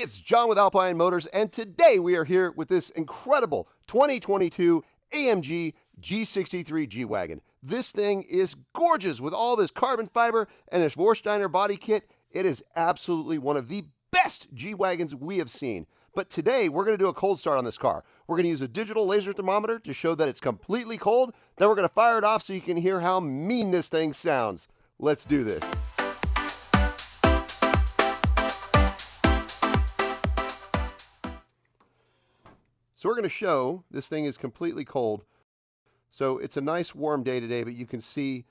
it's John with Alpine Motors, and today we are here with this incredible 2022 AMG G63 G-Wagon. This thing is gorgeous with all this carbon fiber and this Vorsteiner body kit. It is absolutely one of the best G-Wagons we have seen. But today we're going to do a cold start on this car. We're going to use a digital laser thermometer to show that it's completely cold. Then we're going to fire it off so you can hear how mean this thing sounds. Let's do this. So we're going to show this thing is completely cold. So it's a nice warm day today, but you can see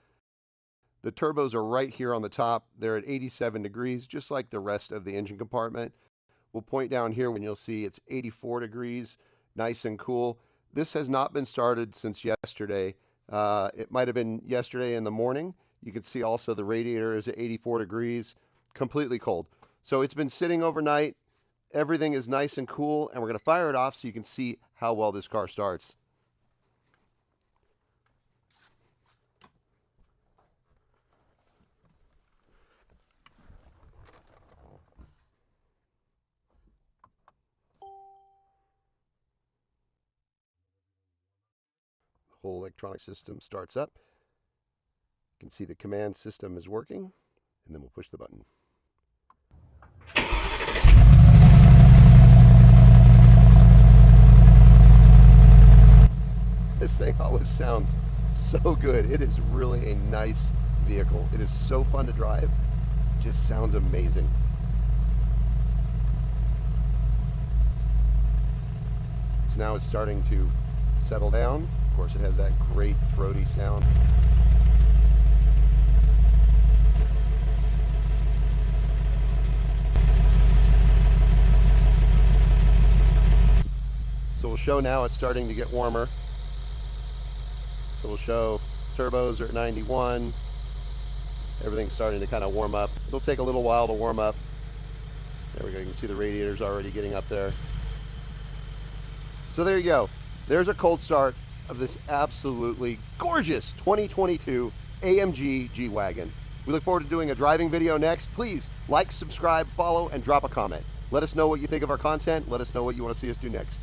the turbos are right here on the top. They're at 87 degrees, just like the rest of the engine compartment. We'll point down here when you'll see it's 84 degrees, nice and cool. This has not been started since yesterday. It might have been yesterday in the morning. You can see also the radiator is at 84 degrees, completely cold. So it's been sitting overnight. Everything is nice and cool, and we're going to fire it off so you can see how well this car starts. The whole electronic system starts up. You can see the command system is working, and then we'll push the button. This thing always sounds so good. It is really a nice vehicle. It is so fun to drive. It just sounds amazing. So now it's starting to settle down. Of course, it has that great throaty sound. So we'll show now it's starting to get warmer. So we'll show turbos are at 91. Everything's starting to kind of warm up. It'll take a little while to warm up. There we go. You can see the radiator's already getting up there. So there you go. There's a cold start of this absolutely gorgeous 2022 AMG G-Wagon. We look forward to doing a driving video next. Please like, subscribe, follow, and drop a comment. Let us know what you think of our content. Let us know what you want to see us do next.